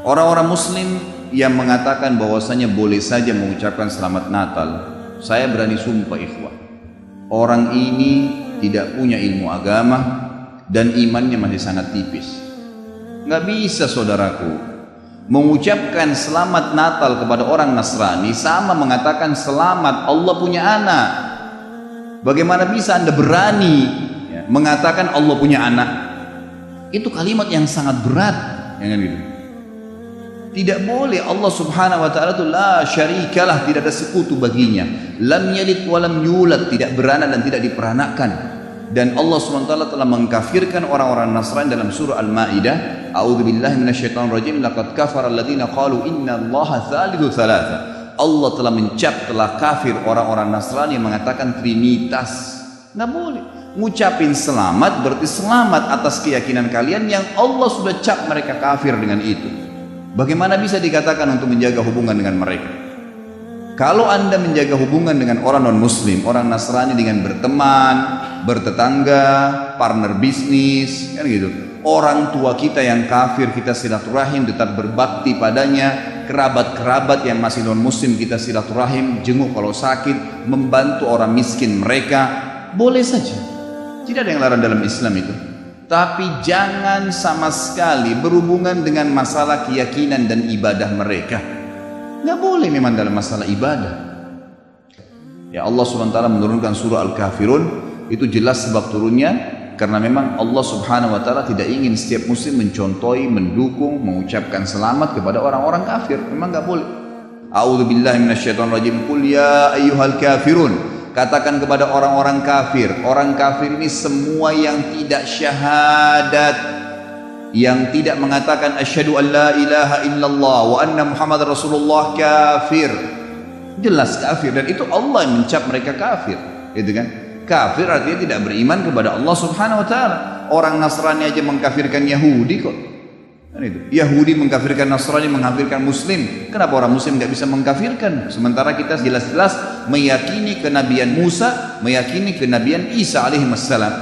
Orang-orang muslim yang mengatakan bahwasanya boleh saja mengucapkan selamat Natal, saya berani sumpah ikhwah, orang ini tidak punya ilmu agama dan imannya masih sangat tipis. Nggak bisa saudaraku mengucapkan selamat Natal kepada orang Nasrani sama mengatakan selamat Allah punya anak. Bagaimana bisa Anda berani mengatakan Allah punya anak? Itu kalimat yang sangat berat, ya kan gitu. Tidak boleh. Allah subhanahu wa ta'ala itu la syarikalah, tidak ada sekutu baginya. Lam yalid wa lam yulad, tidak beranak dan tidak diperanakan. Dan Allah subhanahu wa ta'ala telah mengkafirkan orang-orang Nasrani dalam surah Al-Ma'idah. A'udzubillahi minasyaitonir rajim. Laqad kafara alladziina qalu inna Allaha tsalitsu tsalatsa. Allah telah mencap, telah kafir orang-orang Nasrani yang mengatakan trinitas. Nggak boleh. Ngucapin selamat berarti selamat atas keyakinan kalian yang Allah sudah cap mereka kafir dengan itu. Bagaimana bisa dikatakan untuk menjaga hubungan dengan mereka? Kalau Anda menjaga hubungan dengan orang non-muslim, orang Nasrani dengan berteman, bertetangga, partner bisnis, kan gitu. Orang tua kita yang kafir kita silaturahim, tetap berbakti padanya. Kerabat-kerabat yang masih non-muslim kita silaturahim, jenguk kalau sakit, membantu orang miskin mereka, boleh saja. Tidak ada yang larang dalam Islam itu. Tapi jangan sama sekali berhubungan dengan masalah keyakinan dan ibadah mereka. Nggak boleh memang dalam masalah ibadah. Ya Allah subhanahu wa ta'ala menurunkan surah Al-Kafirun. Itu jelas sebab turunnya. Karena memang Allah subhanahu wa ta'ala tidak ingin setiap muslim mencontohi, mendukung, mengucapkan selamat kepada orang-orang kafir. Memang nggak boleh. A'udzubillahi minasyaitonir rajim. Qul ya ayyuhal kafirun. Katakan kepada orang-orang kafir. Orang kafir ini semua yang tidak syahadat, yang tidak mengatakan asyhadu an la ilaha illallah wa anna muhammad rasulullah, kafir. Jelas kafir, dan itu Allah yang mencap mereka kafir, gitu kan? Kafir artinya tidak beriman kepada Allah subhanahu wa ta'ala. Orang Nasrani aja mengkafirkan Yahudi kok. Yahudi mengkafirkan Nasrani, mengkafirkan Muslim. Kenapa orang Muslim nggak bisa mengkafirkan? Sementara kita jelas-jelas meyakini kenabian Musa, meyakini kenabian Isa alaihissalam,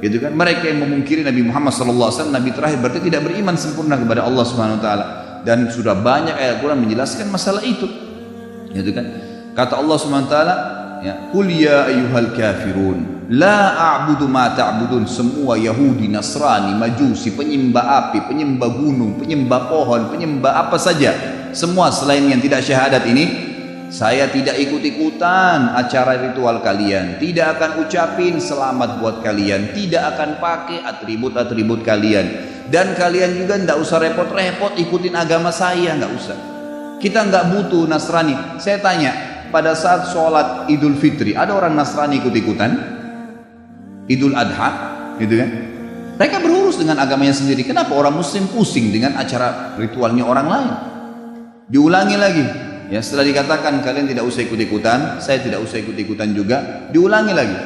gitu kan? Mereka yang memungkiri Nabi Muhammad SAW, Nabi terakhir, berarti tidak beriman sempurna kepada Allah Subhanahu Wa Taala. Dan sudah banyak ayat Quran menjelaskan masalah itu, gitu kan? Kata Allah Subhanahu Wa Taala, ya, Qul ya ayyuhal kafirun la a'budu ma ta'budun. Semua Yahudi, Nasrani, Majusi, penyembah api, penyembah gunung, penyembah pohon, penyembah apa saja, semua selain yang tidak syahadat ini, saya tidak ikut-ikutan acara ritual kalian, tidak akan ucapin selamat buat kalian, tidak akan pakai atribut-atribut kalian, dan kalian juga tidak usah repot-repot ikutin agama saya, nggak usah. Kita nggak butuh Nasrani. Saya tanya, pada saat sholat Idul Fitri ada orang Nasrani ikut-ikutan? Idul Adha, gitu kan? Mereka berurus dengan agamanya sendiri. Kenapa orang Muslim pusing dengan acara ritualnya orang lain? Diulangi lagi, ya, setelah dikatakan kalian tidak usah ikut-ikutan, saya tidak usah ikut-ikutan juga, diulangi lagi.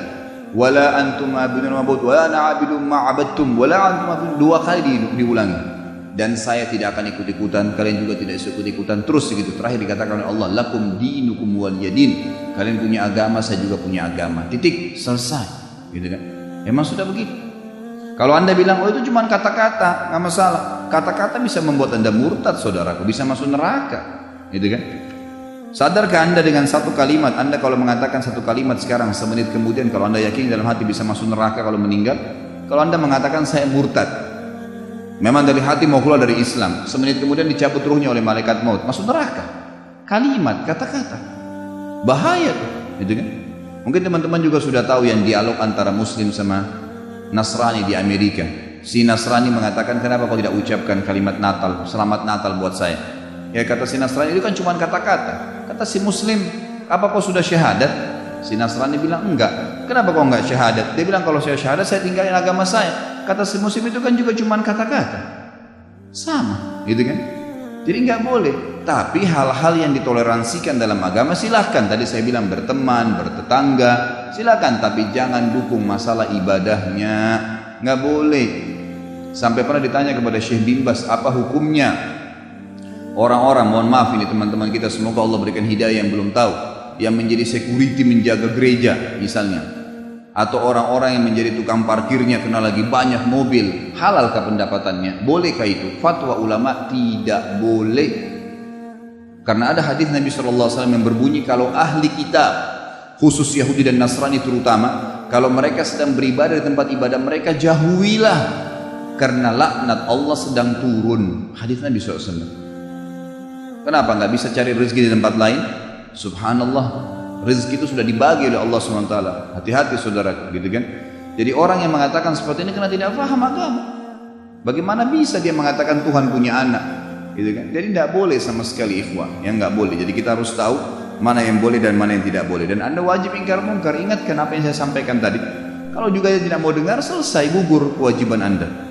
Wala antum ma'budun ma'bud, wala na'budu ma'abadtum, wala antum ma'budun. Dua kali diulangi. Dan saya tidak akan ikut-ikutan, kalian juga tidak usah ikut-ikutan, terus begitu. Terakhir dikatakan oleh Allah, lakum dinukum waliyadin. Kalian punya agama, saya juga punya agama. Titik, selesai. Gitu kan? Emang sudah begitu. Kalau Anda bilang, oh itu cuma kata-kata, nggak masalah. Kata-kata bisa membuat Anda murtad, saudaraku, bisa masuk neraka, gitu kan? Sadarkah Anda dengan satu kalimat, Anda kalau mengatakan satu kalimat sekarang, semenit kemudian kalau Anda yakin dalam hati bisa masuk neraka kalau meninggal? Kalau Anda mengatakan saya murtad, memang dari hati mau keluar dari Islam, semenit kemudian dicabut ruhnya oleh malaikat maut, masuk neraka. Kalimat, kata-kata, bahaya tuh, gitu kan? Mungkin teman-teman juga sudah tahu yang dialog antara Muslim sama Nasrani di Amerika. Si Nasrani mengatakan, kenapa kau tidak ucapkan kalimat Natal, selamat Natal buat saya? Ya, kata si Nasrani, itu kan cuma kata-kata. Kata si Muslim, apa kau sudah syahadat? Si Nasrani bilang, enggak. Kenapa kau enggak syahadat? Dia bilang, kalau saya syahadat saya tinggalin agama saya. Kata si Muslim, itu kan juga cuma kata-kata. Sama, gitu kan? Jadi enggak boleh. Tapi hal-hal yang ditoleransikan dalam agama silahkan. Tadi saya bilang berteman, bertetangga, silahkan. Tapi jangan dukung masalah ibadahnya. Nggak boleh. Sampai pernah ditanya kepada Syekh bin Baz, apa hukumnya orang-orang, mohon maaf ini teman-teman kita, semoga Allah berikan hidayah yang belum tahu, yang menjadi security menjaga gereja misalnya. atau orang-orang yang menjadi tukang parkirnya kena lagi banyak mobil, halalkah pendapatannya? Bolehkah itu? Fatwa ulama tidak boleh. Karena ada hadis Nabi SAW yang berbunyi kalau ahli kitab, khusus Yahudi dan Nasrani terutama, kalau mereka sedang beribadah di tempat ibadah mereka, jauhilah, karena laknat Allah sedang turun. Hadis Nabi SAW. Kenapa nggak bisa cari rezeki di tempat lain? Subhanallah, rezeki itu sudah dibagi oleh Allah SWT. Hati-hati saudara, gitu kan? Jadi orang yang mengatakan seperti ini karena tidak paham agama. Bagaimana bisa dia mengatakan Tuhan punya anak? Gitu kan? Jadi tidak boleh sama sekali ikhwah, yang nggak boleh. Jadi kita harus tahu mana yang boleh dan mana yang tidak boleh. Dan anda wajib ingkar mungkar. Ingatkan apa yang saya sampaikan tadi. Kalau juga dia tidak mau dengar, selesai, gugur kewajiban anda.